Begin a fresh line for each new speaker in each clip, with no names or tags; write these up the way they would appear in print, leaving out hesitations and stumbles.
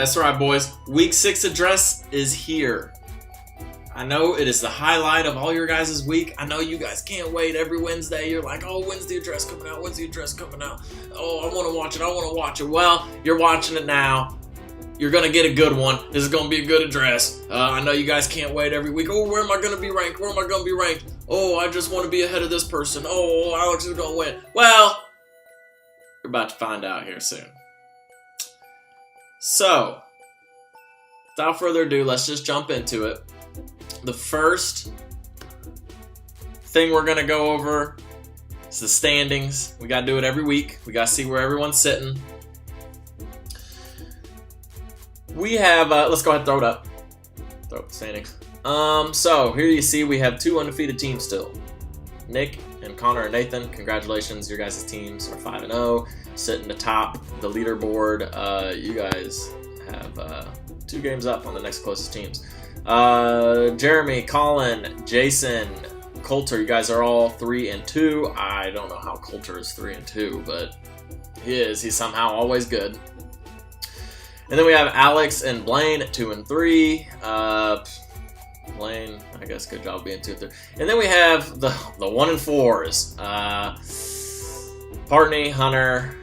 That's right, boys. Week 6 address is here. I know it is the highlight of all your guys' week. I know you guys can't wait every Wednesday. You're like, oh, when's the address coming out? When's the address coming out? Oh, I want to watch it. I want to watch it. Well, you're watching it now. You're going to get a good one. This is going to be a good address. I know you guys can't wait every week. Oh, where am I going to be ranked? Where am I going to be ranked? Oh, I just want to be ahead of this person. Oh, Alex is going to win. Well, you're about to find out here soon. So, without further ado, let's just jump into it. The first thing we're going to go over is the standings. We got to do it every week. We got to see where everyone's sitting. We have, let's go ahead and throw it up. Throw up the standings. So, here you see we have 2 undefeated teams still. Nick and Connor and Nathan, congratulations. Your guys' teams are 5-0. Sitting atop the leaderboard. You guys have 2 games up on the next closest teams. Jeremy, Colin, Jason, Coulter, you guys are all 3-2. I don't know how Coulter is 3-2, but he is. He's somehow always good. And then we have Alex and Blaine at 2-3. Blaine, I guess, good job being 2-3. And then we have the 1-4s. Partney, Hunter,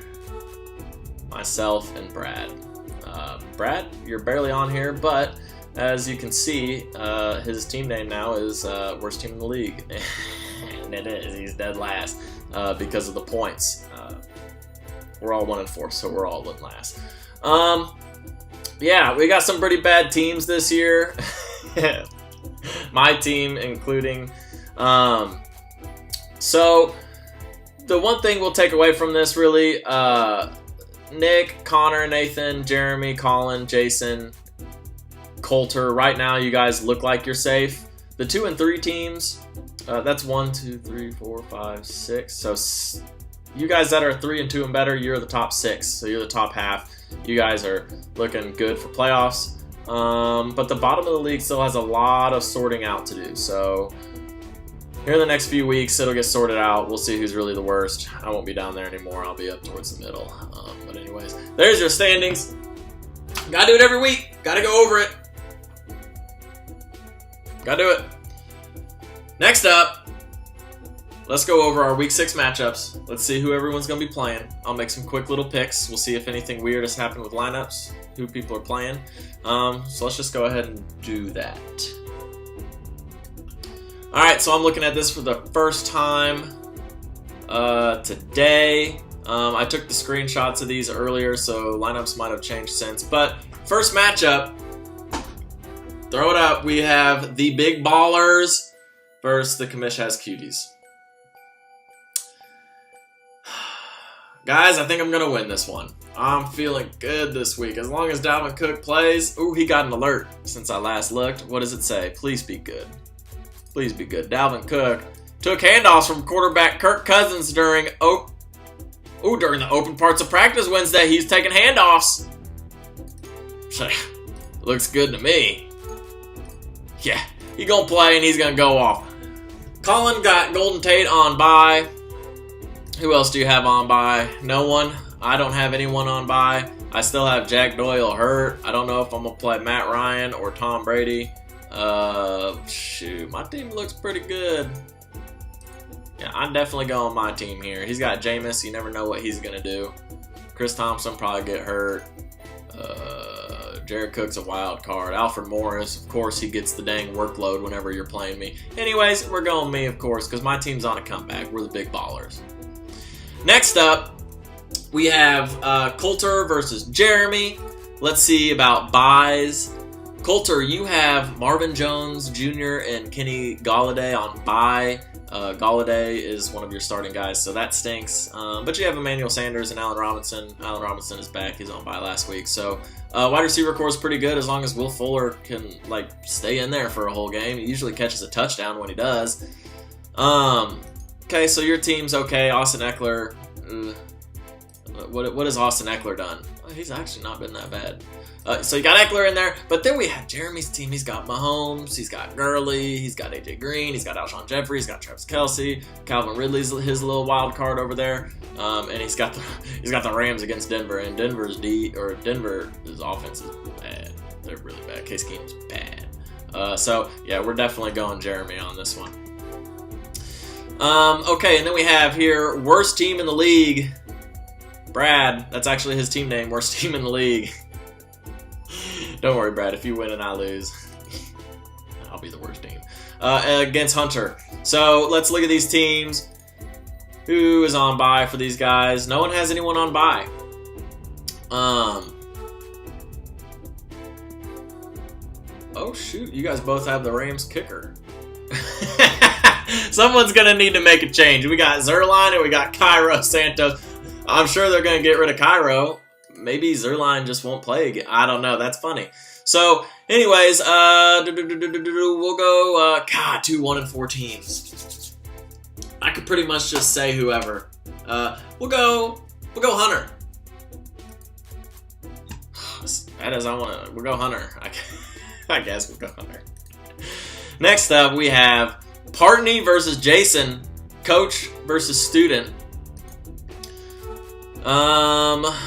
myself, and Brad. Brad, you're barely on here, but as you can see, his team name now is worst team in the league. And it is. He's dead last because of the points. We're all 1-4, so we're all in last. Yeah, we got some pretty bad teams this year. My team including. So, the one thing we'll take away from this, really, Nick, Connor, Nathan, Jeremy, Colin, Jason, Coulter, right now you guys look like you're safe. The 2 and 3 teams, that's 1, 2, 3, 4, 5, 6. So you guys that are 3 and 2 and better, you're the top 6. So you're the top half. You guys are looking good for playoffs. But the bottom of the league still has a lot of sorting out to do. So here in the next few weeks, it'll get sorted out. We'll see who's really the worst. I won't be down there anymore. I'll be up towards the middle. But anyways, there's your standings. Gotta do it every week. Gotta go over it. Gotta do it. Next up, let's go over our Week 6 matchups. Let's see who everyone's going to be playing. I'll make some quick little picks. We'll see if anything weird has happened with lineups, who people are playing. So let's just go ahead and do that. Alright, so I'm looking at this for the first time today. I took the screenshots of these earlier, so lineups might have changed since. But first matchup, throw it up. We have the Big Ballers versus the Commish Has Cuties. Guys, I think I'm going to win this one. I'm feeling good this week. As long as Dalvin Cook plays. Ooh, he got an alert since I last looked. What does it say? Please be good. Please be good. Dalvin Cook took handoffs from quarterback Kirk Cousins during during the open parts of practice Wednesday. He's taking handoffs. Looks good to me. Yeah, he's going to play and he's going to go off. Colin got Golden Tate on bye. Who else do you have on bye? No one. I don't have anyone on bye. I still have Jack Doyle hurt. I don't know if I'm going to play Matt Ryan or Tom Brady. Shoot. My team looks pretty good. Yeah, I'm definitely going my team here. He's got Jameis. You never know what he's going to do. Chris Thompson probably get hurt. Jared Cook's a wild card. Alfred Morris, of course, he gets the dang workload whenever you're playing me. Anyways, we're going me, of course, because my team's on a comeback. We're the Big Ballers. Next up, we have Coulter versus Jeremy. Let's see about buys. Coulter, you have Marvin Jones Jr. and Kenny Golladay on bye. Golladay is one of your starting guys, so that stinks. But you have Emmanuel Sanders and Allen Robinson. Allen Robinson is back. He's on bye last week. So wide receiver core is pretty good as long as Will Fuller can stay in there for a whole game. He usually catches a touchdown when he does. Okay, so your team's okay. Austin Eckler, What has Austin Eckler done? Oh, he's actually not been that bad. So you got Eckler in there, but then we have Jeremy's team. He's got Mahomes, he's got Gurley, he's got AJ Green, he's got Alshon Jeffrey, he's got Travis Kelce, Calvin Ridley's his little wild card over there, and he's got the Rams against Denver, and Denver's offense is bad. They're really bad. Case Keenum's bad. So yeah, we're definitely going Jeremy on this one. Okay, and then we have here worst team in the league. Brad, that's actually his team name. Worst team in the league. Don't worry, Brad. If you win and I lose, I'll be the worst team. Against Hunter. So let's look at these teams. Who is on bye for these guys? No one has anyone on bye. Oh shoot! You guys both have the Rams kicker. Someone's gonna need to make a change. We got Zerline and we got Cairo Santos. I'm sure they're gonna get rid of Cairo. Maybe Zerline just won't play again. I don't know. That's funny. So, anyways, we'll go, 2 1-4 teams. I could pretty much just say whoever. We'll go Hunter. That is, we'll go Hunter. I guess we'll go Hunter. Next up, we have Partney versus Jason, coach versus student.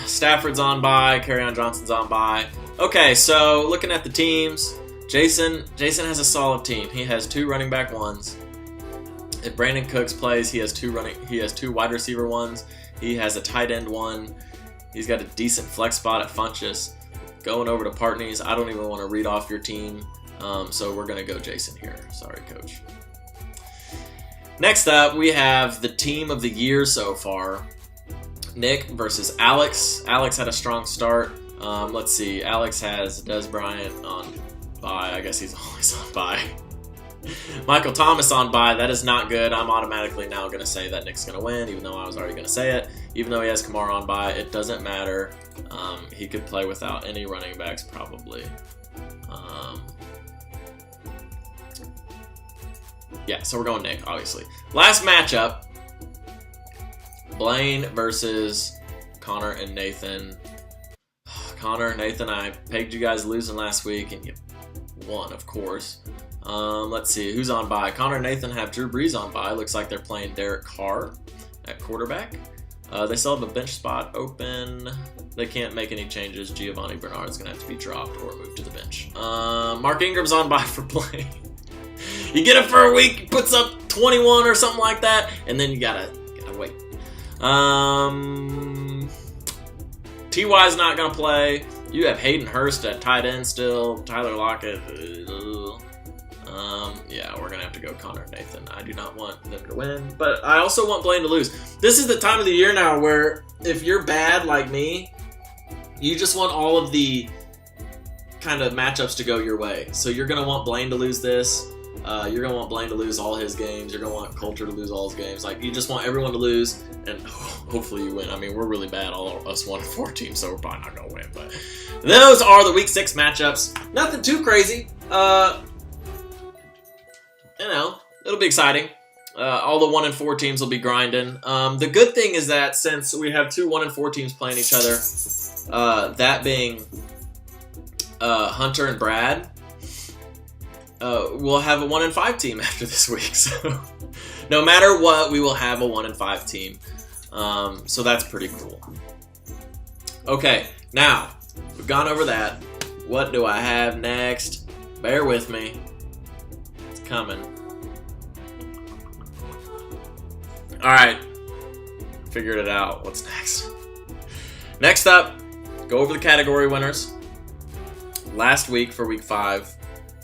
Stafford's on bye, Kerryon Johnson's on bye. Okay, so looking at the teams, Jason has a solid team. He has 2 running back ones. If Brandon Cooks plays, he has 2 wide receiver ones. He has a tight end one. He's got a decent flex spot at Funchess. Going over to Partney's, I don't even want to read off your team. So we're gonna go Jason here. Sorry, coach. Next up, we have the team of the year so far. Nick versus Alex. Alex had a strong start. Let's see. Alex has Des Bryant on bye. I guess he's always on bye. Michael Thomas on bye. That is not good. I'm automatically now going to say that Nick's going to win, even though I was already going to say it. Even though he has Kamara on bye, it doesn't matter. He could play without any running backs probably. Yeah, so we're going Nick, obviously. Last matchup. Blaine versus Connor and Nathan. Connor, Nathan, I pegged you guys losing last week, and you won, of course. Let's see, who's on bye? Connor and Nathan have Drew Brees on bye. Looks like they're playing Derek Carr at quarterback. They still have a bench spot open. They can't make any changes. Giovanni Bernard's going to have to be dropped or moved to the bench. Mark Ingram's on bye for Blaine. You get him for a week, he puts up 21 or something like that, and then you gotta wait. T.Y.'s not going to play. You have Hayden Hurst at tight end still. Tyler Lockett. Yeah, we're going to have to go Connor and Nathan. I do not want them to win, but I also want Blaine to lose. This is the time of the year now where if you're bad like me, you just want all of the kind of matchups to go your way. So you're going to want Blaine to lose this. You're going to want Blaine to lose all his games. You're going to want Coulter to lose all his games. Like, you just want everyone to lose, and hopefully you win. I mean, we're really bad, all of us 1-4 teams, so we're probably not going to win. But those are the Week 6 matchups. Nothing too crazy. You know, it'll be exciting. All the 1-4 teams will be grinding. The good thing is that since we have 2 1-4 teams playing each other, that being Hunter and Brad, we'll have a 1-5 team after this week. So no matter what, we will have a 1-5 team. So that's pretty cool. Okay, now we've gone over that. What do I have next? Bear with me. It's coming. All right, figured it out. What's next? Next up, go over the category winners. Last week for week 5,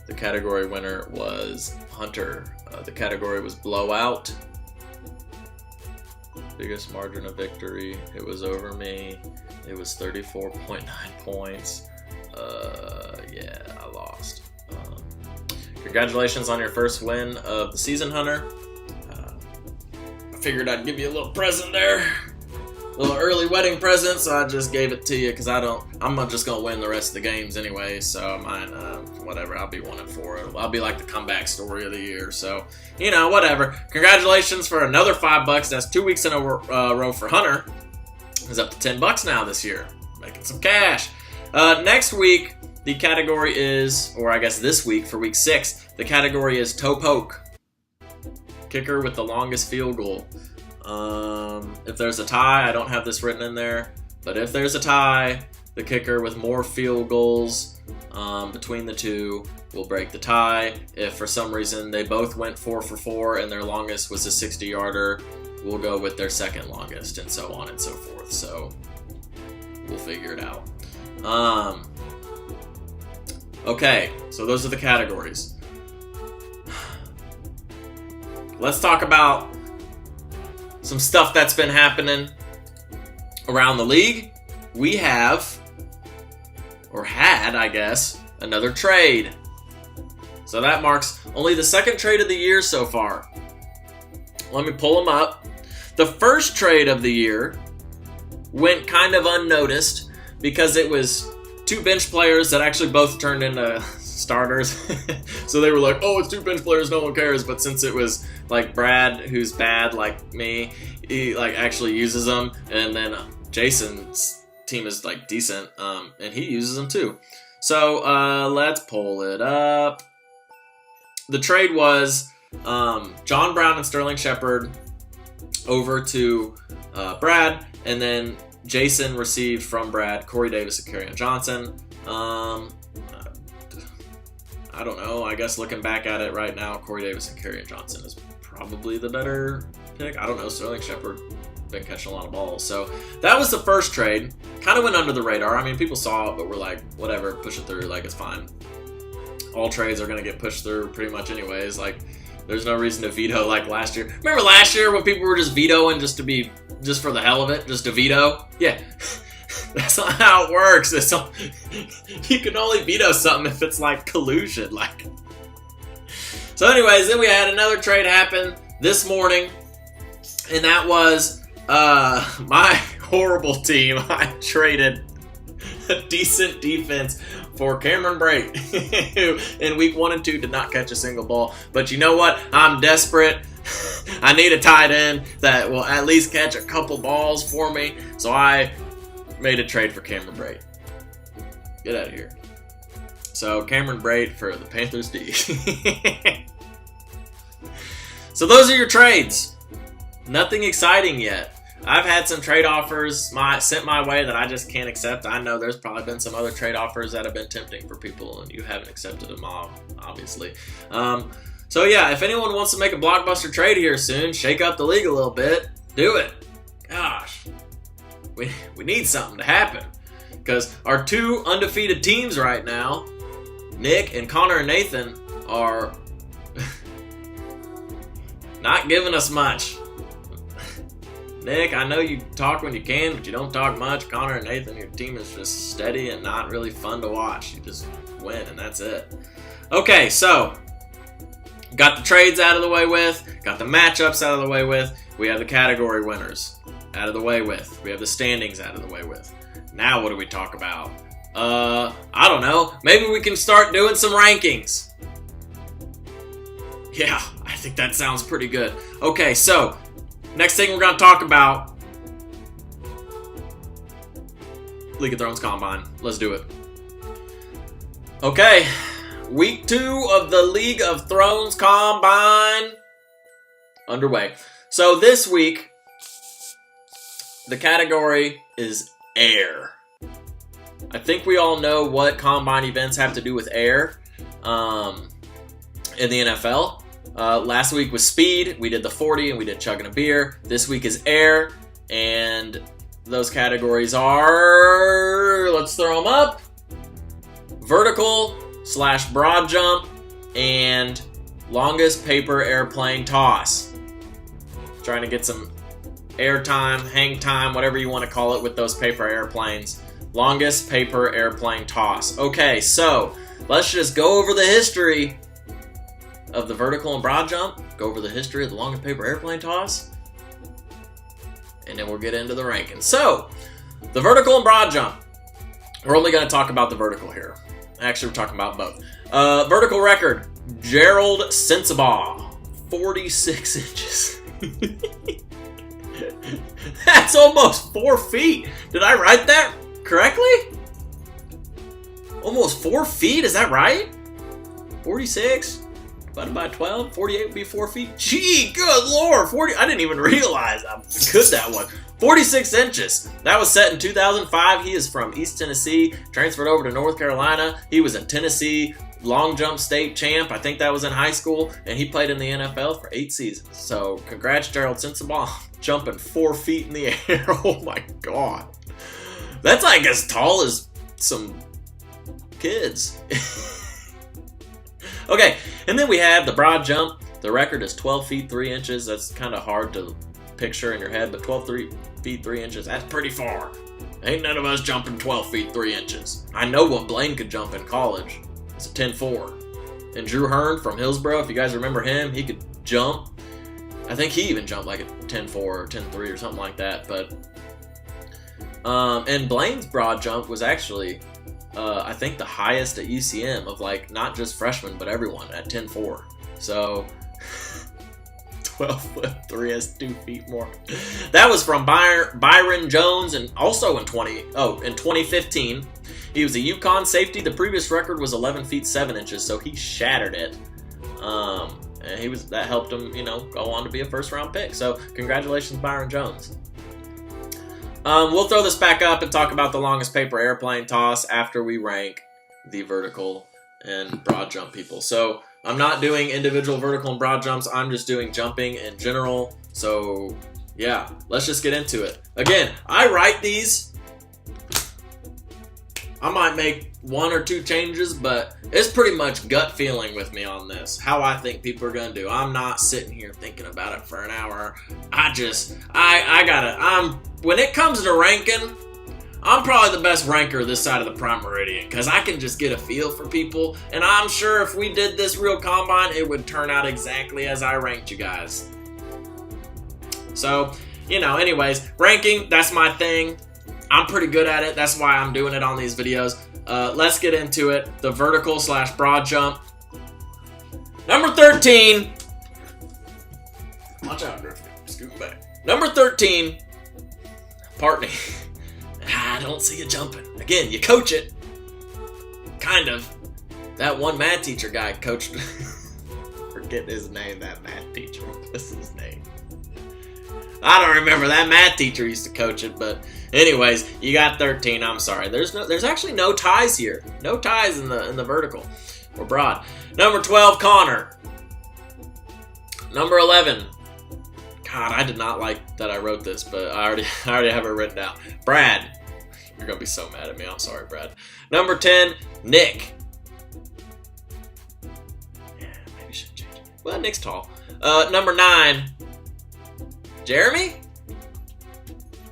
the category winner was Hunter. The category was blowout. Biggest margin of victory. It was over me. It was 34.9 points. Yeah, I lost. Congratulations on your first win of the season, Hunter. I figured I'd give you a little present there. A little early wedding present, so I just gave it to you because I'm not just going to win the rest of the games anyway, so mine, whatever, I'll be 1-4. I'll be like the comeback story of the year, so, you know, whatever. Congratulations for another $5. That's 2 weeks in a row for Hunter. is up to $10 now this year. Making some cash. Next week, the category is, or I guess this week for week 6, the category is toe poke. Kicker with the longest field goal. If there's a tie, I don't have this written in there, but if there's a tie, the kicker with more field goals between the two will break the tie. If for some reason they both went 4 for 4 and their longest was a 60-yarder, we'll go with their second longest, and so on and so forth. So we'll figure it out. Okay, so those are the categories. Let's talk about some stuff that's been happening around the league. We have, or had, I guess, another trade. So that marks only the second trade of the year so far. Let me pull them up. The first trade of the year went kind of unnoticed because it was 2 bench players that actually both turned into starters. So they were like, oh, it's 2 bench players, no one cares. But since it was like Brad, who's bad like me, he like actually uses them, and then Jason's team is like decent, and he uses them too. So let's pull it up. The trade was John Brown and Sterling Shepard over to Brad, and then Jason received from Brad Corey Davis and Kerryon Johnson. I don't know. I guess looking back at it right now, Corey Davis and Kerryon Johnson is probably the better pick. I don't know. Sterling Shepard been catching a lot of balls. So that was the first trade. Kind of went under the radar. I mean, people saw it, but we're like, whatever, push it through. Like, it's fine. All trades are going to get pushed through pretty much anyways. Like, there's no reason to veto like last year. Remember last year when people were just vetoing just for the hell of it? Just to veto? Yeah. That's not how it works. You can only veto something if it's like collusion. Like. So anyways, then we had another trade happen this morning, and that was my horrible team. I traded a decent defense for Cameron Brate, who in week 1 and 2 did not catch a single ball. But you know what? I'm desperate. I need a tight end that will at least catch a couple balls for me. So I made a trade for Cameron Brate. Get out of here. So Cameron Brate for the Panthers D. So those are your trades. Nothing exciting yet. I've had some trade offers sent my way that I just can't accept. I know there's probably been some other trade offers that have been tempting for people, and you haven't accepted them all, obviously. So yeah, if anyone wants to make a blockbuster trade here soon, shake up the league a little bit, do it. Gosh, we need something to happen, because our 2 undefeated teams right now, Nick and Connor and Nathan, are not giving us much. Nick, I know you talk when you can, but you don't talk much. Connor and Nathan, your team is just steady and not really fun to watch. You just win, and that's it. Okay, so got the trades out of the way with, got the matchups out of the way with, we have the category winners out of the way with, we have the standings out of the way with. Now what do we talk about? I don't know. Maybe we can start doing some rankings. Yeah, I think that sounds pretty good. Okay, so next thing we're going to talk about, League of Thrones Combine. Let's do it. Okay, week 2 of the League of Thrones Combine underway. So this week, the category is air. I think we all know what Combine events have to do with air in the NFL. Last week was speed. We did the 40 and we did chugging a beer. This week is air, and those categories are, let's throw them up, vertical / broad jump and longest paper airplane toss. Trying to get some air time, hang time, whatever you want to call it with those paper airplanes. Longest paper airplane toss. Okay, so let's just go over the history of the vertical and broad jump, go over the history of the longest paper airplane toss, and then we'll get into the rankings. So, the vertical and broad jump. We're only going to talk about the vertical here. Actually, we're talking about both. Vertical record, Gerald Sensabaugh, 46 inches. That's almost 4 feet. Did I write that correctly? Almost 4 feet, is that right? 46 divided by 12, 48 would be 4 feet. Gee, good lord, 40. I didn't even realize how good that was. 46 inches. That was set in 2005. He is from East Tennessee, transferred over to North Carolina. He was a Tennessee long jump state champ. I think that was in high school, and he played in the NFL for 8 seasons. So congrats, Gerald Sensabaugh, jumping 4 feet in the air. Oh my god. That's like as tall as some kids. Okay, and then we have the broad jump. The record is 12 feet 3 inches. That's kind of hard to picture in your head, but 12 feet 3 inches, that's pretty far. Ain't none of us jumping 12 feet 3 inches. I know what Blaine could jump in college. It's a 10.4. And Drew Hearn from Hillsborough, if you guys remember him, he could jump. I think he even jumped like a 10.4 or 10.3 or something like that. But and Blaine's broad jump was actually, I think, the highest at UCM of like not just freshmen but everyone at 10.4. So 12'3" has 2 feet more. That was from Byron Jones, and also in 2015. He was a UConn safety. The previous record was 11 feet 7 inches, so he shattered it. And that helped him, go on to be a first-round pick. So congratulations, Byron Jones. We'll throw this back up and talk about the longest paper airplane toss after we rank the vertical and broad jump people. So I'm not doing individual vertical and broad jumps. I'm just doing jumping in general. So yeah, let's just get into it. Again, I write these. I might make 1 or 2 changes, but it's pretty much gut feeling with me on this. How I think people are going to do. I'm not sitting here thinking about it for an hour. When it comes to ranking, I'm probably the best ranker this side of the Prime Meridian because I can just get a feel for people. And I'm sure if we did this real combine, it would turn out exactly as I ranked you guys. So, anyways, ranking, that's my thing. I'm pretty good at it. That's why I'm doing it on these videos. Let's get into it. The vertical / broad jump. Number 13. Watch out, Griffin. Scoot back. Number 13. Partney. I don't see you jumping. Again, you coach it. Kind of. That one math teacher guy coached. Forget his name, that math teacher. What's his name? I don't remember. That math teacher used to coach it, but anyways, you got 13. I'm sorry. There's actually no ties here. No ties in the vertical or broad. Number 12, Connor. Number 11. God, I did not like that I wrote this, but I already have it written down. Brad. You're gonna be so mad at me. I'm sorry, Brad. Number 10, Nick. Yeah, maybe should change it. Well, Nick's tall. Number 9, Jeremy?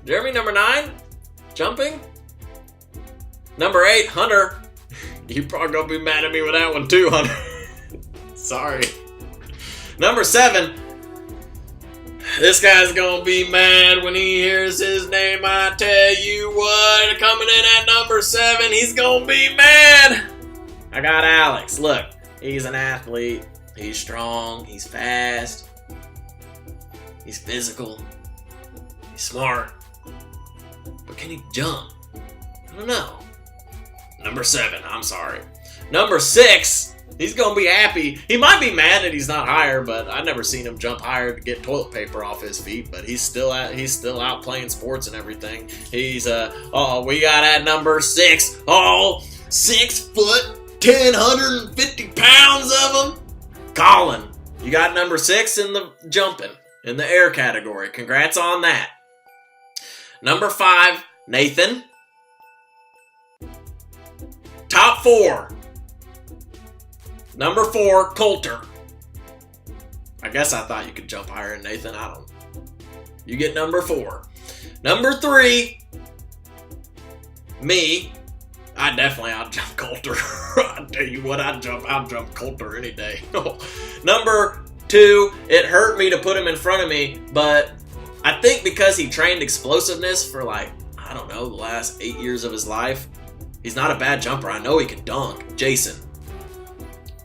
Jeremy, number 9? Jumping? Number 8, Hunter. You probably gonna be mad at me with that one too, Hunter. Sorry. Number 7. This guy's gonna be mad when he hears his name. I tell you what, coming in at number 7, he's gonna be mad. I got Alex. Look, he's an athlete. He's strong. He's fast. He's physical. He's smart. But can he jump? I don't know. Number 7, I'm sorry. Number 6, he's gonna be happy. He might be mad that he's not higher, but I've never seen him jump higher to get toilet paper off his feet. But he's still out playing sports and everything. He's we got at number 6. 6 foot, 150 pounds of him. Colin, you got number 6 in the jumping in the air category. Congrats on that. Number 5, Nathan. Top 4. Number 4, Coulter. I guess I thought you could jump higher than Nathan. I don't. You get number 4. Number 3, me. I'll jump Coulter. I'll tell you what, I'll jump Coulter any day. Number 2, it hurt me to put him in front of me, but I think because he trained explosiveness for the last 8 years of his life, he's not a bad jumper. I know he can dunk. Jason.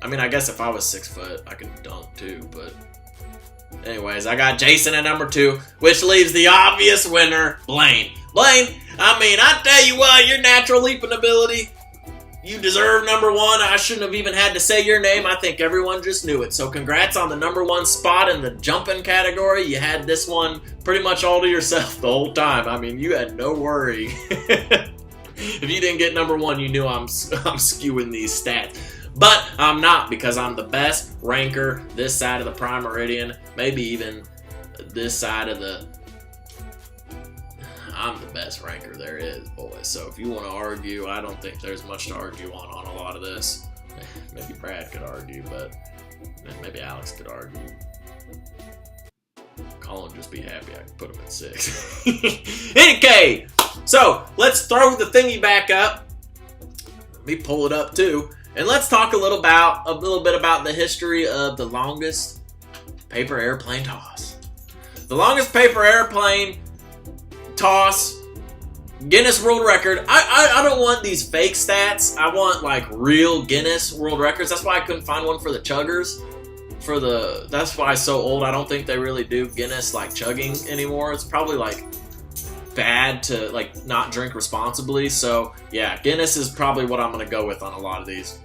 I mean, I guess if I was 6 foot, I could dunk too, but Anyways, I got Jason at number 2, which leaves the obvious winner, Blaine. Blaine, I mean, I tell you what, your natural leaping ability, you deserve number 1. I shouldn't have even had to say your name. I think everyone just knew it. So congrats on the number 1 spot in the jumping category. You had this one pretty much all to yourself the whole time. I mean, you had no worry. If you didn't get number 1, you knew I'm skewing these stats. But I'm not, because I'm the best ranker this side of the Prime Meridian. Maybe even this side of the... I'm the best ranker there is, boys. So if you want to argue, I don't think there's much to argue on a lot of this. Maybe Brad could argue, but maybe Alex could argue. Colin just be happy I can put him at 6. Okay, so let's throw the thingy back up. Let me pull it up too, and let's talk a little bit about the history of the longest paper airplane toss. The longest paper airplane toss, Guinness World Record. I don't want these fake stats. I want like real Guinness World Records. That's why I couldn't find one for the chuggers. That's why it's so old. I don't think they really do Guinness like chugging anymore. It's probably like bad to like not drink responsibly. So yeah, Guinness is probably what I'm gonna go with on a lot of these.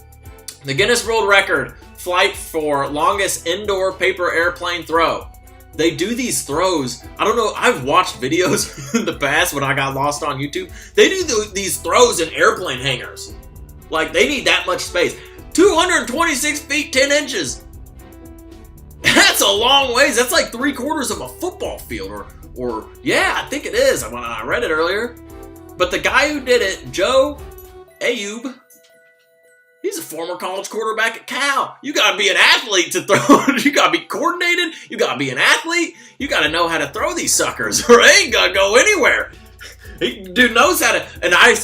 The Guinness World Record flight for longest indoor paper airplane throw. They do these throws. I don't know. I've watched videos in the past when I got lost on YouTube. They do these throws in airplane hangars. Like they need that much space. 226 feet 10 inches. That's a long ways. That's like 3/4 of a football field, or yeah, I think it is. When I read it earlier. But the guy who did it, Joe Ayub, he's a former college quarterback at Cal. You gotta be an athlete to throw. You gotta be coordinated. You gotta be an athlete. You gotta know how to throw these suckers, or they ain't gonna go anywhere. Dude knows how to. And I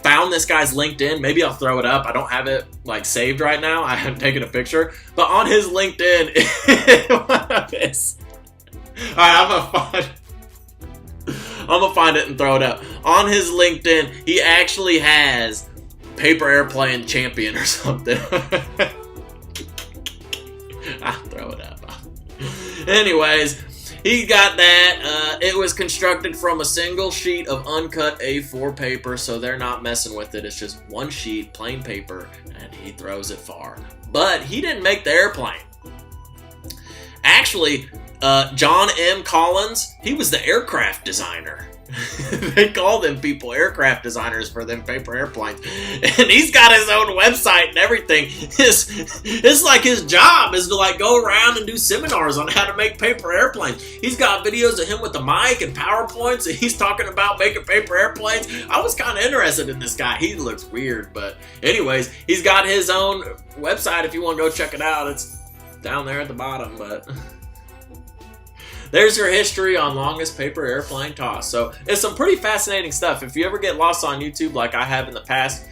found this guy's LinkedIn. Maybe I'll throw it up. I don't have it like saved right now. I haven't taken a picture. But on his LinkedIn, alright, I'm gonna find it and throw it up. On his LinkedIn, he actually has paper airplane champion or something. I'll throw it up. Anyways, he got that. It was constructed from a single sheet of uncut A4 paper, so they're not messing with it. It's just one sheet, plain paper, and he throws it far. But he didn't make the airplane. Actually, John M. Collins, he was the aircraft designer. They call them people aircraft designers for them paper airplanes. And he's got his own website and everything. It's like his job is to like go around and do seminars on how to make paper airplanes. He's got videos of him with the mic and PowerPoints, and he's talking about making paper airplanes. I was kind of interested in this guy. He looks weird, but anyways, he's got his own website if you want to go check it out. It's down there at the bottom, but... There's your history on longest paper airplane toss. So it's some pretty fascinating stuff. If you ever get lost on YouTube like I have in the past,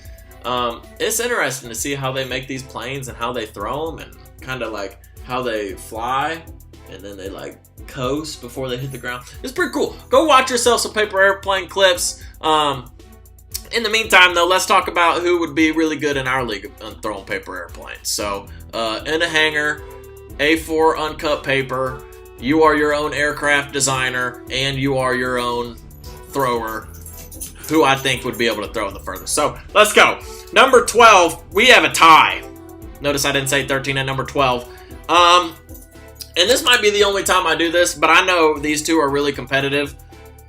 it's interesting to see how they make these planes and how they throw them and kind of like how they fly and then they like coast before they hit the ground. It's pretty cool. Go watch yourself some paper airplane clips. In the meantime, though, let's talk about who would be really good in our league on throwing paper airplanes. So in a hangar, A4 uncut paper. You are your own aircraft designer, and you are your own thrower, who I think would be able to throw the furthest. So, let's go. Number 12, we have a tie. Notice I didn't say 13 at number 12. And this might be the only time I do this, but I know these two are really competitive.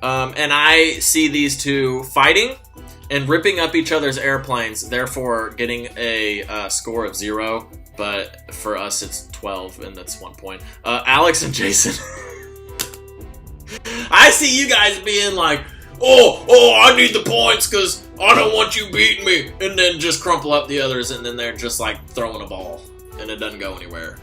And I see these two fighting and ripping up each other's airplanes, therefore getting a score of 0. But for us, it's 12, and that's 1 point. Alex and Jason. I see you guys being like, oh, I need the points because I don't want you beating me. And then just crumple up the others, and then they're just like throwing a ball, and it doesn't go anywhere.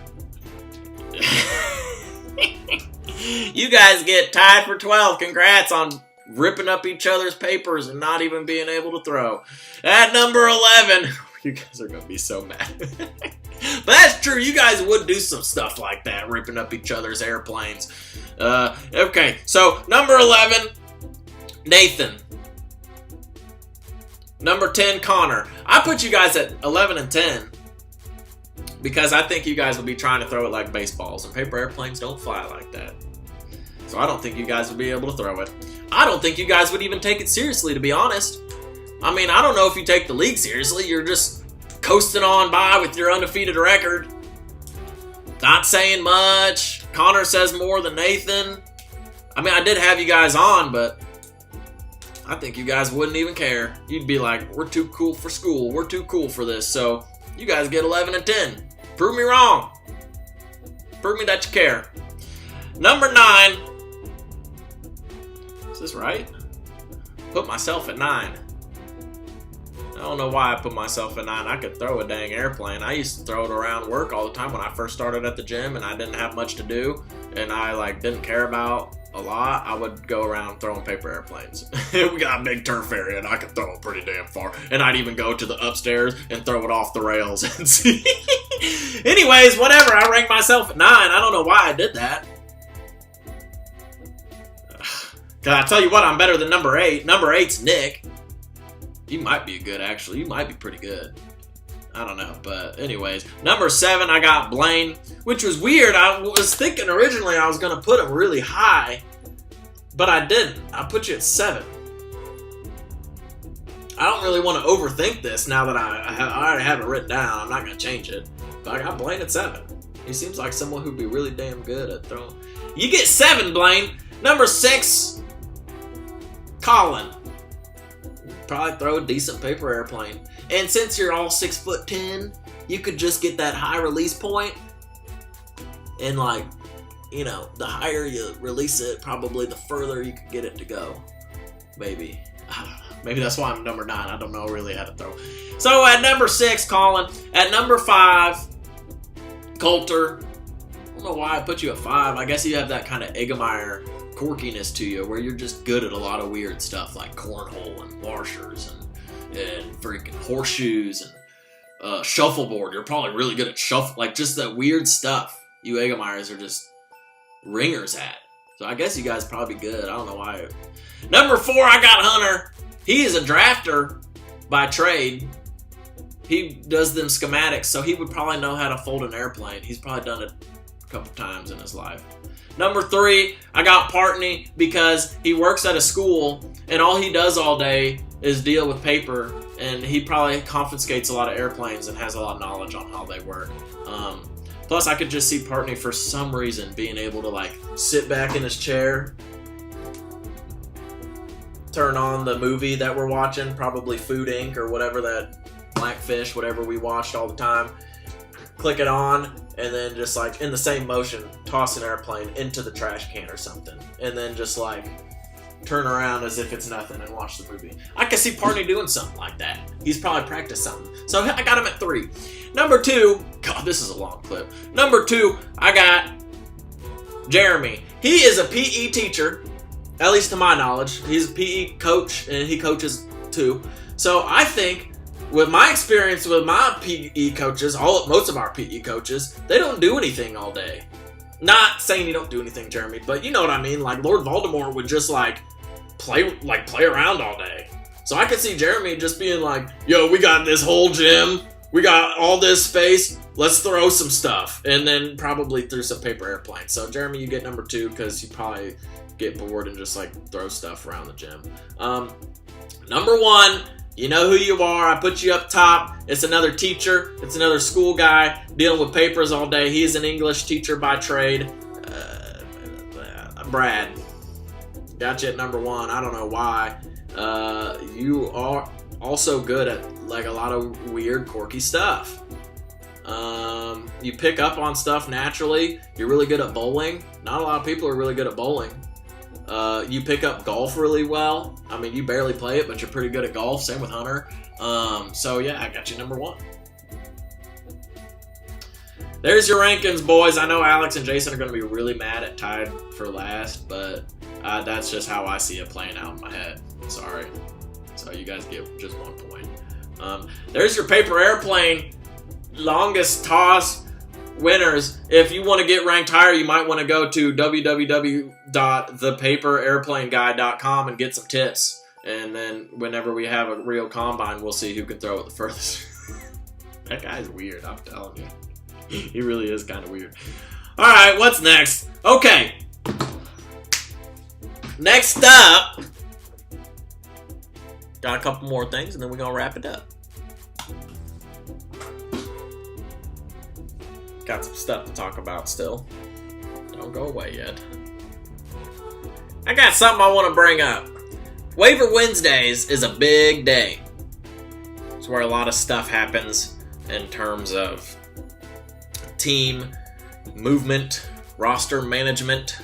You guys get tied for 12. Congrats on ripping up each other's papers and not even being able to throw. At number 11, you guys are going to be so mad. But that's true. You guys would do some stuff like that, ripping up each other's airplanes. Okay, so number 11, Nathan. Number 10, Connor. I put you guys at 11 and 10 Because I think you guys would be trying to throw it like baseballs, and paper airplanes don't fly like that. So I don't think you guys would be able to throw it. I don't think you guys would even take it seriously, to be honest. I mean, I don't know if you take the league seriously. You're just coasting on by with your undefeated record. Not saying much. Connor says more than Nathan. I mean, I did have you guys on, but I think you guys wouldn't even care. You'd be like, we're too cool for school. We're too cool for this. So you guys get 11 and 10. Prove me wrong. Prove me that you care. Number 9. Is this right? Put myself at 9. I don't know why I put myself at 9. I could throw a dang airplane. I used to throw it around work all the time when I first started at the gym and I didn't have much to do and I didn't care about a lot. I would go around throwing paper airplanes. We got a big turf area and I could throw it pretty damn far. And I'd even go to the upstairs and throw it off the rails and see. Anyways, whatever. I ranked myself at 9. I don't know why I did that. Cause I tell you what, I'm better than number 8. Number 8's Nick. You might be good, actually. You might be pretty good. I don't know, but anyways. Number 7, I got Blaine, which was weird. I was thinking originally I was going to put him really high, but I didn't. I put you at 7. I don't really want to overthink this now that I already have it written down. I'm not going to change it, but I got Blaine at 7. He seems like someone who'd be really damn good at throwing. You get 7, Blaine. Number 6, Colin. Probably throw a decent paper airplane. And since you're all 6'10", you could just get that high release point. And the higher you release it, probably the further you could get it to go. Maybe. I don't know. Maybe that's why I'm number 9. I don't know really how to throw. So at number 6, Colin. At number 5, Coulter. I don't know why I put you at 5. I guess you have that kind of Eggemeyer quirkiness to you where you're just good at a lot of weird stuff like cornhole and washers and freaking horseshoes and shuffleboard. You're probably really good at just that weird stuff you Eggemeyers are just ringers at. So I guess you guys probably good. I don't know why. Number 4, I got Hunter. He is a drafter by trade. He does them schematics, so he would probably know how to fold an airplane. He's probably done it a couple times in his life. Number 3, I got Partney because he works at a school and all he does all day is deal with paper, and he probably confiscates a lot of airplanes and has a lot of knowledge on how they work. Plus, I could just see Partney for some reason being able to sit back in his chair, turn on the movie that we're watching, probably Food Inc. or whatever, that Blackfish, whatever we watched all the time. Click it on, and then just in the same motion, toss an airplane into the trash can or something. And then just turn around as if it's nothing and watch the movie. I can see Partney doing something like that. He's probably practiced something. So I got him at 3. Number 2, God, this is a long clip. Number 2, I got Jeremy. He is a PE teacher, at least to my knowledge. He's a PE coach, and he coaches too. So I think, with my experience with my PE coaches, most of our PE coaches, they don't do anything all day. Not saying you don't do anything, Jeremy, but you know what I mean. Lord Voldemort would just play around all day. So I could see Jeremy just being yo, we got this whole gym, we got all this space, let's throw some stuff, and then probably through some paper airplanes. So Jeremy, you get number 2 because you probably get bored and just throw stuff around the gym. Number 1. You know who you are. I put you up top. It's another teacher. It's another school guy dealing with papers all day. He's an English teacher by trade. Brad. Got you at number 1. I don't know why. You are also good at a lot of weird, quirky stuff. You pick up on stuff naturally. You're really good at bowling. Not a lot of people are really good at bowling. You pick up golf really well. I mean, you barely play it, but you're pretty good at golf. Same with Hunter. So yeah, I got you number 1. There's your rankings, boys. I know Alex and Jason are going to be really mad at tied for last, but that's just how I see it playing out in my head. Sorry. So you guys get just 1 point. There's your paper airplane longest toss winners. If you want to get ranked higher, you might want to go to www.thepaperAirplaneGuy.com and get some tips. And then whenever we have a real combine, we'll see who can throw it the furthest. That guy's weird, I'm telling you. He really is kind of weird. All right, what's next? Okay. Next up, got a couple more things, and then we're gonna wrap it up. Got some stuff to talk about still. Don't go away yet. I got something I want to bring up. Waiver Wednesdays is a big day. It's where a lot of stuff happens in terms of team movement, roster management.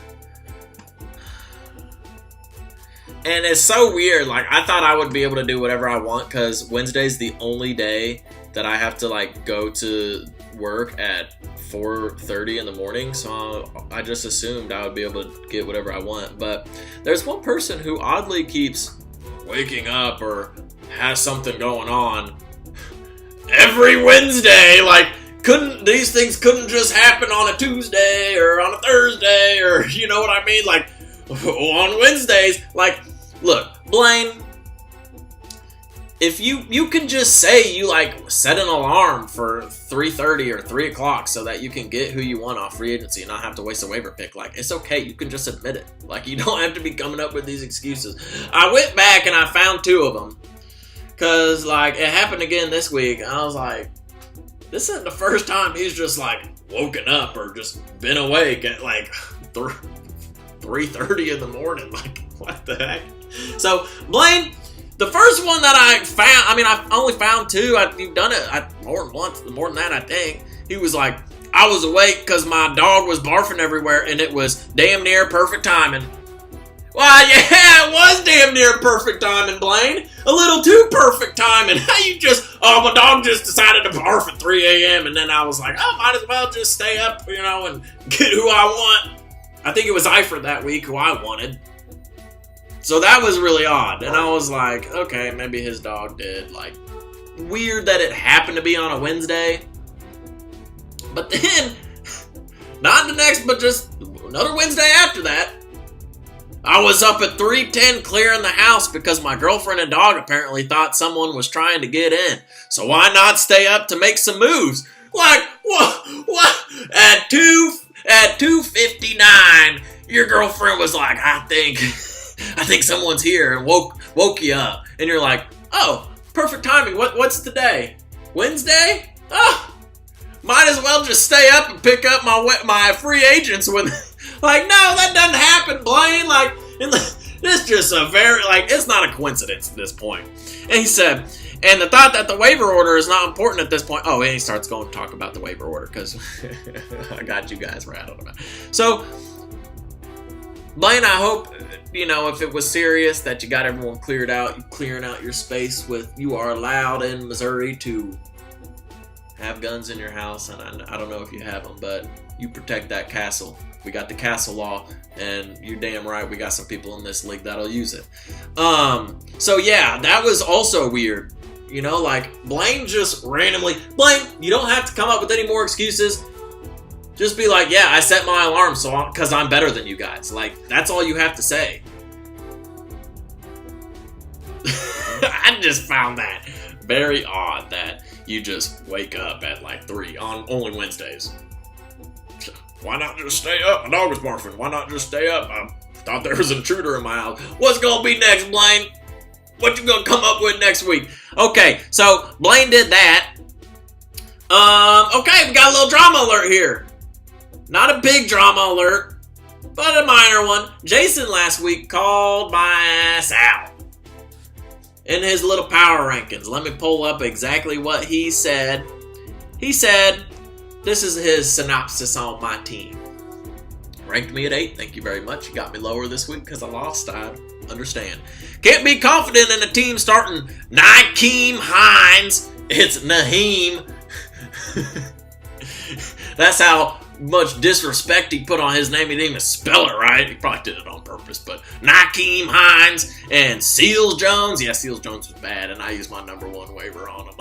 And it's so weird. Like, I thought I would be able to do whatever I want because Wednesday's the only day that I have to like go to work at 4:30 in the morning, so I just assumed I would be able to get whatever I want. But there's one person who oddly keeps waking up or has something going on every Wednesday. Like, these things couldn't just happen on a Tuesday or on a Thursday, or you know what I mean? Like, on Wednesdays, like, look, Blaine, if you can just say you like set an alarm for 3:30 or 3 o'clock so that you can get who you want off free agency and not have to waste a waiver pick, like, it's okay. You can just admit it. Like, you don't have to be coming up with these excuses. I went back and I found 2 of them because like it happened again this week. And I was like, this isn't the first time he's just like woken up or just been awake at like 3:30 in the morning. Like, what the heck? So, Blaine, the first one that I found, I mean, I only found 2. You've done it more than once, more than that, I think. He was like, I was awake because my dog was barfing everywhere, and it was damn near perfect timing. Well, yeah, it was damn near perfect timing, Blaine. A little too perfect timing. How you my dog just decided to barf at 3 a.m., and then I was like, I might as well just stay up, you know, and get who I want. I think it was Eifert that week who I wanted. So that was really odd. And I was like, okay, maybe his dog did. Like, weird that it happened to be on a Wednesday. But then, not the next, but just another Wednesday after that, I was up at 3:10 clearing the house because my girlfriend and dog apparently thought someone was trying to get in. So why not stay up to make some moves? Like, what? At 2:59, your girlfriend was like, I think someone's here, and woke you up. And you're like, oh, perfect timing. What's today? Wednesday? Oh, might as well just stay up and pick up my free agents when, like, no, that doesn't happen, Blaine. Like, it's just it's not a coincidence at this point. And he said, and the thought that the waiver order is not important at this point. Oh, and he starts going to talk about the waiver order because I got you guys rattled about it. So, Blaine, I hope, you know, if it was serious that you got everyone cleared out, you clearing out your space you are allowed in Missouri to have guns in your house, and I don't know if you have them, but you protect that castle. We got the castle law, and you're damn right we got some people in this league that'll use it. So yeah, that was also weird. You know, like, Blaine just randomly, Blaine, you don't have to come up with any more excuses. Just be like, yeah, I set my alarm because I'm better than you guys. Like, that's all you have to say. I just found that very odd that you just wake up at like 3 on only Wednesdays. Why not just stay up? My dog was barfing. Why not just stay up? I thought there was an intruder in my house. What's gonna be next, Blaine? What you gonna come up with next week? Okay, so Blaine did that. Okay, we got a little drama alert here. Not a big drama alert, but a minor one. Jason last week called my Sal in his little power rankings. Let me pull up exactly what he said. He said, this is his synopsis on my team. Ranked me at 8. Thank you very much. You got me lower this week because I lost. I understand. Can't be confident in a team starting Nykeem Hines. It's Naheem. That's how much disrespect he put on his name. He didn't even spell it right. He probably did it on purpose. But Nykeem Hines and Seals Jones. Yeah, Seals Jones was bad, and I used my number 1 waiver on him.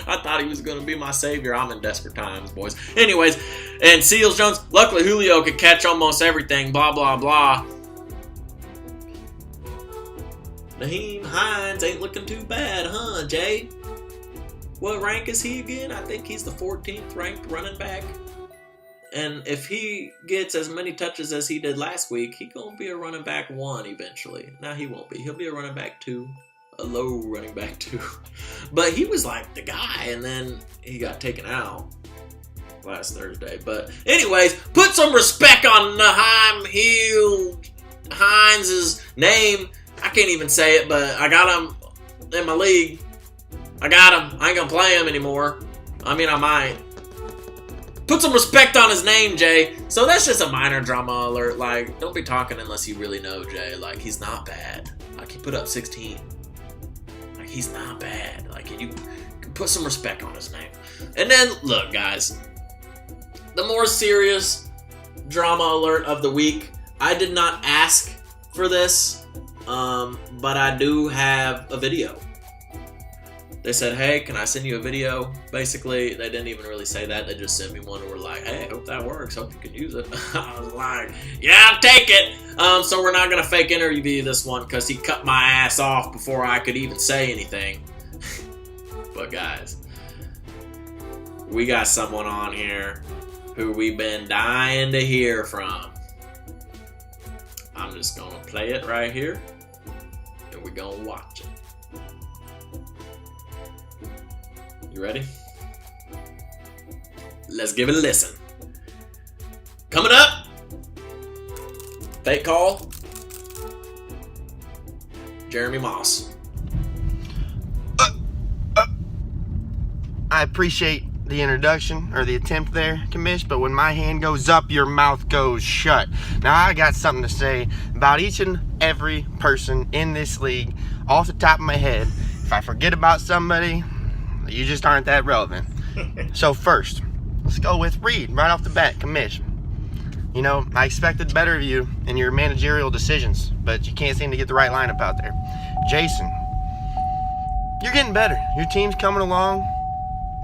I thought he was going to be my savior. I'm in desperate times, boys. Anyways, and Seals Jones. Luckily, Julio could catch almost everything. Blah, blah, blah. Naheem Hines ain't looking too bad, huh, Jay? what rank is he again? I think he's the 14th ranked running back. And if he gets as many touches as he did last week, he's going to be a running back 1 eventually. Now he won't be. He'll be a running back 2. A low running back 2. But he was like the guy, and then he got taken out last Thursday. But anyways, put some respect on Naheem Hines' name. I can't even say it, but I got him in my league. I got him. I ain't going to play him anymore. I mean, I might. Put some respect on his name, Jay. So that's just a minor drama alert. Like, don't be talking unless you really know, Jay. Like, he's not bad. Like, he put up 16. Like, he's not bad. Like, you can put some respect on his name. And then, look, guys. The more serious drama alert of the week. I did not ask for this, but I do have a video. They said, hey, can I send you a video? Basically, they didn't even really say that. They just sent me one and were like, hey, hope that works. Hope you can use it. I was like, yeah, I'll take it. So we're not going to fake interview this one because he cut my ass off before I could even say anything. But guys, we got someone on here who we've been dying to hear from. I'm just going to play it right here, and we're going to watch it. You ready? Let's give it a listen. Coming up, fake call, Jeremy Moss.
I appreciate the introduction, or the attempt there, Commish, but when my hand goes up, your mouth goes shut. Now, I got something to say about each and every person in this league off the top of my head. If I forget about somebody, you just aren't that relevant. So first, let's go with Reed right off the bat, Commish. You know, I expected better of you in your managerial decisions, but you can't seem to get the right lineup out there. Jason, you're getting better. Your team's coming along.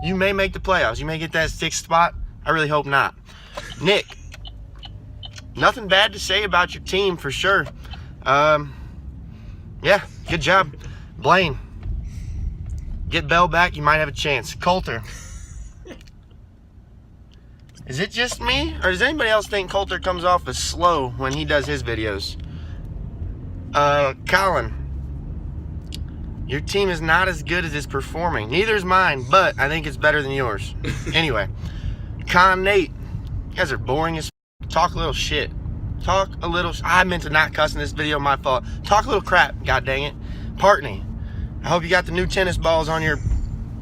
You may make the playoffs. You may get that 6th spot. I really hope not. Nick, nothing bad to say about your team for sure. Yeah, good job. Blaine, get Bell back, you might have a chance. Coulter. Is it just me? Or does anybody else think Coulter comes off as slow when he does his videos? Colin. Your team is not as good as it's performing. Neither is mine, but I think it's better than yours. Anyway. Con Nate. You guys are boring as talk a little shit. Talk a little I meant to not cuss in this video, my fault. Talk a little crap, god dang it. Partney. I hope you got the new tennis balls on your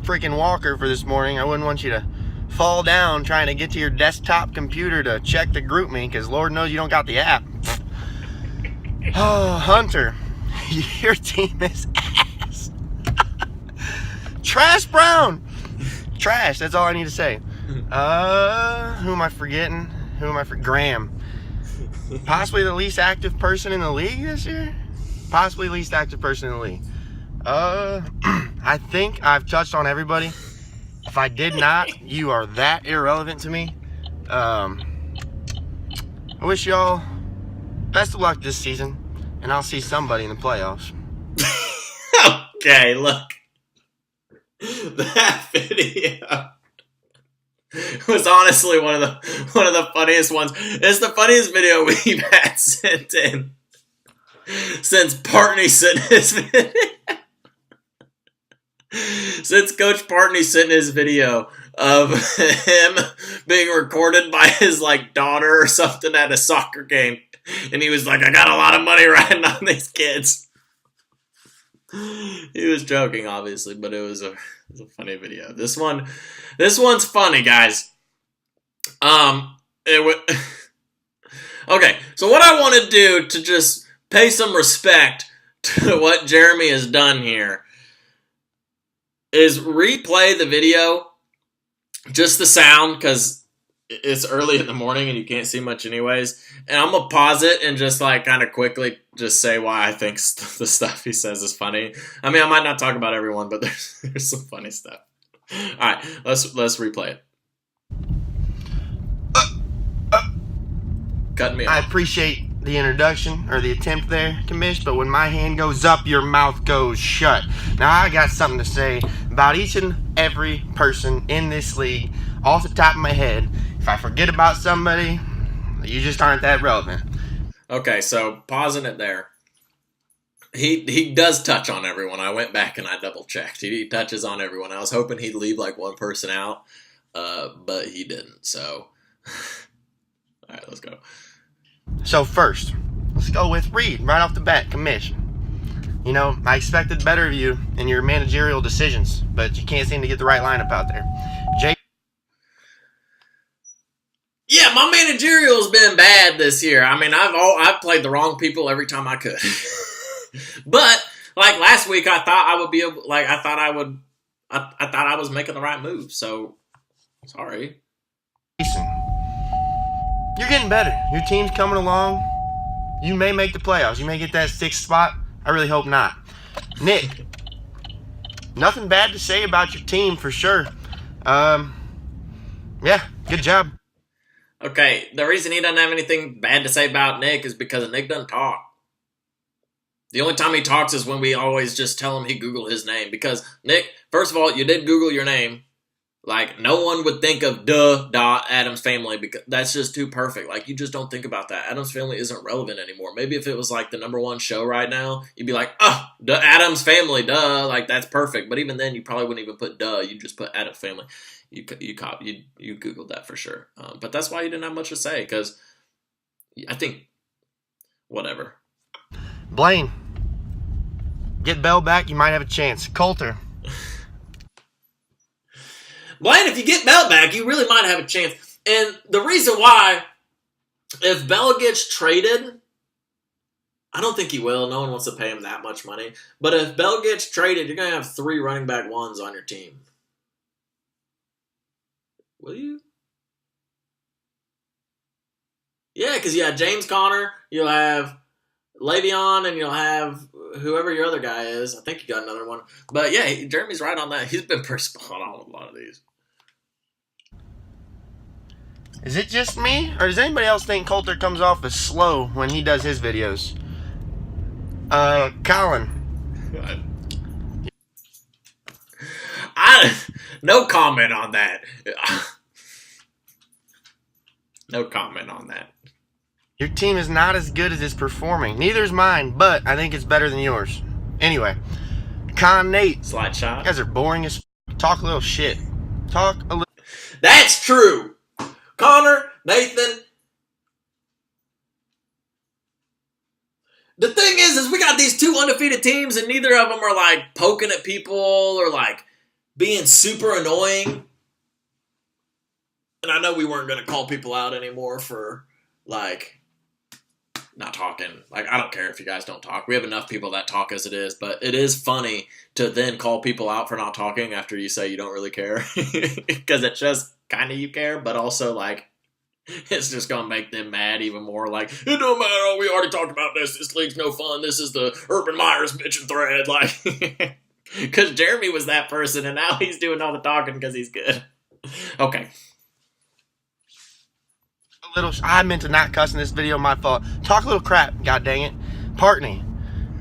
freaking walker for this morning. I wouldn't want you to fall down trying to get to your desktop computer to check the group me, because Lord knows you don't got the app. Oh, Hunter. Your team is ass. Trash Brown. Trash, that's all I need to say. Who am I forgetting? Graham. Possibly the least active person in the league this year? Possibly least active person in the league. I think I've touched on everybody. If I did not, you are that irrelevant to me. I wish y'all best of luck this season, and I'll see somebody in the playoffs.
Okay, look. That video was honestly one of the funniest ones. It's the funniest video we've had sent in since Partney sent his video. Since Coach Partney sent his video of him being recorded by his daughter or something at a soccer game, and he was like, "I got a lot of money riding on these kids." He was joking, obviously, but it was a funny video. This one's funny, guys. Okay, so what I want to do to just pay some respect to what Jeremy has done here is replay the video, just the sound, because it's early in the morning and you can't see much anyways. And I'm going to pause it and just kind of quickly just say why I think the stuff he says is funny. I mean, I might not talk about everyone, but there's some funny stuff. All right, let's replay it. Cutting me off.
I appreciate the introduction, or the attempt there, Commish, but when my hand goes up, your mouth goes shut. Now, I got something to say about about each and every person in this league off the top of my head. If I forget about somebody, you just aren't that relevant.
Okay, so pausing it there. He does touch on everyone. I went back and I double checked. He touches on everyone. I was hoping he'd leave like one person out, but he didn't. So, all right, let's go.
So first, let's go with Reed right off the bat, commission. You know, I expected better of you in your managerial decisions, but you can't seem to get the right lineup out there.
Yeah, my managerial's been bad this year. I mean, I've played the wrong people every time I could. But like last week, I thought I would be able. Like I thought I was making the right move. So sorry.
Jason, you're getting better. Your team's coming along. You may make the playoffs. You may get that 6th spot. I really hope not. Nick, nothing bad to say about your team for sure. Yeah, good job.
Okay, the reason he doesn't have anything bad to say about Nick is because Nick doesn't talk. The only time he talks is when we always just tell him he Google his name. Because, Nick, first of all, you did Google your name. Like, no one would think of Addams Family because that's just too perfect. Like, you just don't think about that. Addams Family isn't relevant anymore. Maybe if it was, like, the #1 show right now, you'd be like, oh, Addams Family, duh. Like, that's perfect. But even then, you probably wouldn't even put duh. You'd just put Addams Family. You Googled that for sure. But that's why you didn't have much to say because I think, whatever.
Blaine, get Bell back, you might have a chance. Coulter.
Blaine, if you get Bell back, you really might have a chance. And the reason why, if Bell gets traded, I don't think he will. No one wants to pay him that much money. But if Bell gets traded, you're going to have 3 running back 1s on your team. Will you? Yeah, because you have James Conner, you'll have Le'Veon, and you'll have whoever your other guy is. I think you got another one. But yeah, Jeremy's right on that. He's been pretty spot on with a lot of these.
Is it just me, or does anybody else think Coulter comes off as slow when he does his videos? Colin.
No comment on that. No comment on that.
Your team is not as good as it's performing. Neither is mine, but I think it's better than yours. Anyway, Con Nate.
Slide shot.
You guys are boring as talk a little shit. Talk a little.
That's true. Connor, Nathan. The thing is we got these 2 undefeated teams, and neither of them are like poking at people or like being super annoying. And I know we weren't going to call people out anymore for like not talking. Like, I don't care if you guys don't talk. We have enough people that talk as it is, but it is funny to then call people out for not talking after you say you don't really care. Because it's just kind of you care, but also like it's just going to make them mad even more. Like, it don't matter. We already talked about this. This league's no fun. This is the Urban Myers bitching thread. Like, because Jeremy was that person, and now he's doing all the talking because he's good. Okay.
I meant to not cuss in this video, my fault. Talk a little crap, god dang it. Partney,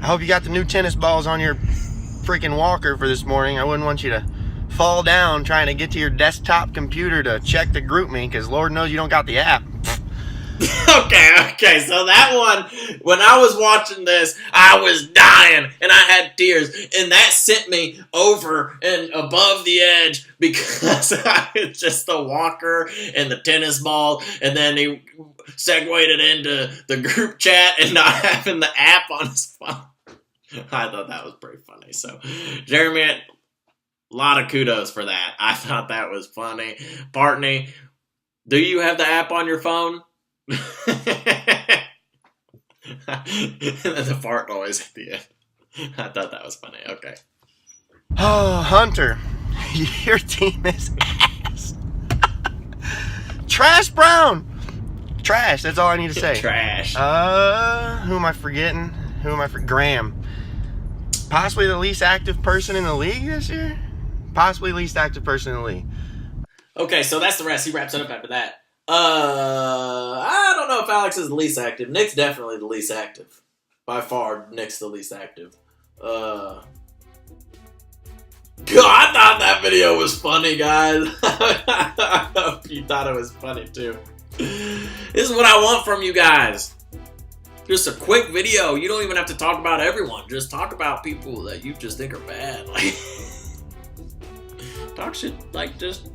I hope you got the new tennis balls on your freaking walker for this morning. I wouldn't want you to fall down trying to get to your desktop computer to check the group me, because Lord knows you don't got the app.
Okay, so that one, when I was watching this, I was dying, and I had tears, and that sent me over and above the edge, because it's just the walker and the tennis ball, and then he segued it into the group chat and not having the app on his phone. I thought that was pretty funny. So, Jeremy, a lot of kudos for that. I thought that was funny. Partney, do you have the app on your phone? And then the fart noise at the end. I thought that was funny. Okay.
Oh, Hunter, your team is ass. Trash Brown. Trash. That's all I need to say.
Trash.
Who am I forgetting? Graham. Possibly the least active person in the league this year. Possibly least active person in the league.
Okay, so that's the rest. He wraps it up after that. I don't know if Alex is the least active. Nick's definitely the least active. By far, Nick's the least active. I thought that video was funny, guys. I hope you thought it was funny too. This is what I want from you guys. Just a quick video. You don't even have to talk about everyone. Just talk about people that you just think are bad. Like, talk shit like just,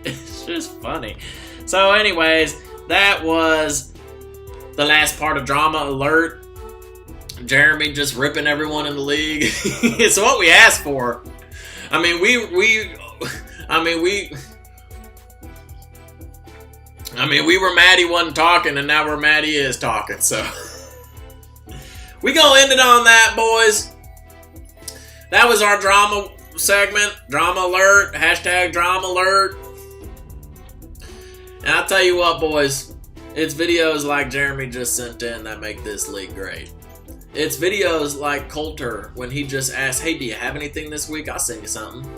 it's just funny. So anyways, that was the last part of Drama Alert. Jeremy just ripping everyone in the league. It's what we asked for. I mean, we were mad he wasn't talking, and now we're mad he is talking, so. We gonna end it on that, boys. That was our drama segment. Drama alert. Hashtag drama alert. And I'll tell you what, boys. It's videos like Jeremy just sent in that make this league great. It's videos like Coulter when he just asks, hey, do you have anything this week? I'll send you something.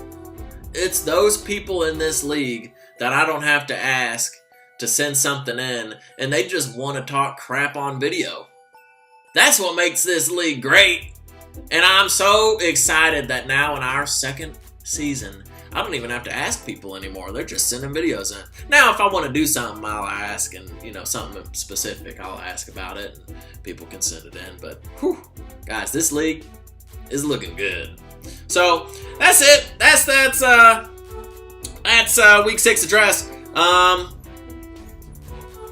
It's those people in this league that I don't have to ask to send something in, and they just want to talk crap on video. That's what makes this league great. And I'm so excited that now in our second season, I don't even have to ask people anymore. They're just sending videos in. Now, if I want to do something, I'll ask, and something specific, I'll ask about it, and people can send it in. But, whew, guys, this league is looking good. So that's it. That's week 6 address.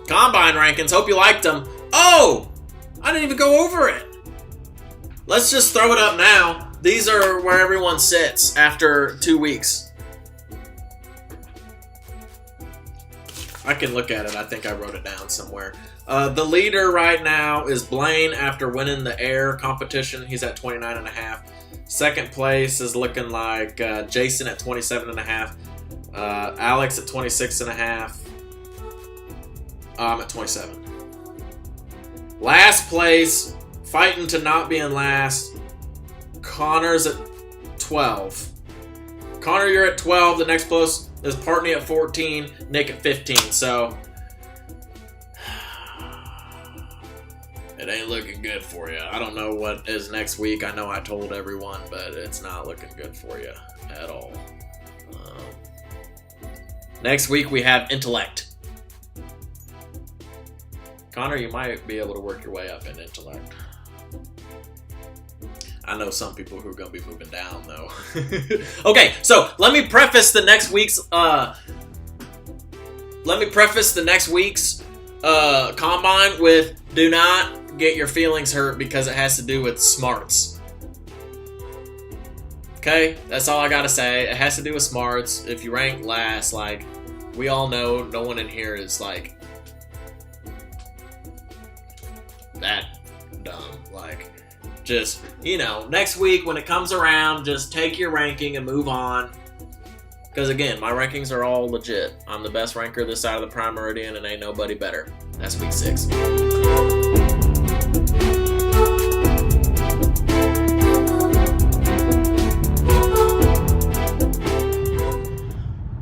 Combine rankings. Hope you liked them. Oh, I didn't even go over it. Let's just throw it up now. These are where everyone sits after 2 weeks. I can look at it. I think I wrote it down somewhere. The leader right now is Blaine after winning the air competition. He's at 29.5. Second place is looking like Jason at 27.5. Alex at 26.5. I'm at 27. Last place, fighting to not be in last. Connor's at 12. Connor, you're at 12. The next close is Partney at 14. Nick at 15. So it ain't looking good for you. I don't know what is next week. I know I told everyone, but it's not looking good for you at all. Next week we have intellect. Connor, you might be able to work your way up in intellect. I know some people who are going to be moving down, though. Okay, so let me preface the next week's combine with do not get your feelings hurt because it has to do with smarts. Okay, that's all I gotta say. It has to do with smarts. If you rank last, like, we all know no one in here is like that dumb. Like, just, next week when it comes around, just take your ranking and move on. Because again, my rankings are all legit. I'm the best ranker this side of the Prime Meridian and ain't nobody better. That's week 6.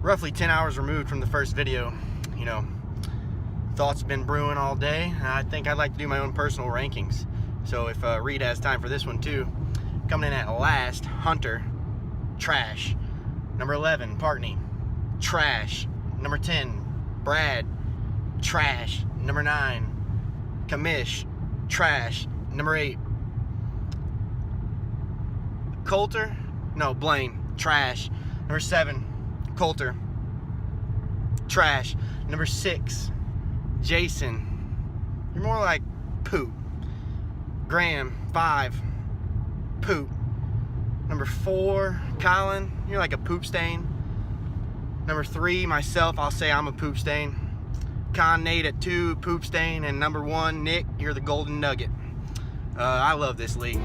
Roughly 10 hours removed from the first video. Thoughts have been brewing all day. I think I'd like to do my own personal rankings. So if Reed has time for this one too. Coming in at last, Hunter, trash. Number 11, Partney, trash. Number 10, Brad, trash. Number 9, Kamish, trash. Number 8, Coulter, no, Blaine, trash. Number 7, Coulter, trash. Number 6, Jason, you're more like poop. Graham, 5, poop. Number 4, Colin, you're like a poop stain. Number 3, myself, I'll say I'm a poop stain. Con Nate at 2, poop stain. And number 1, Nick, you're the golden nugget. I love this league.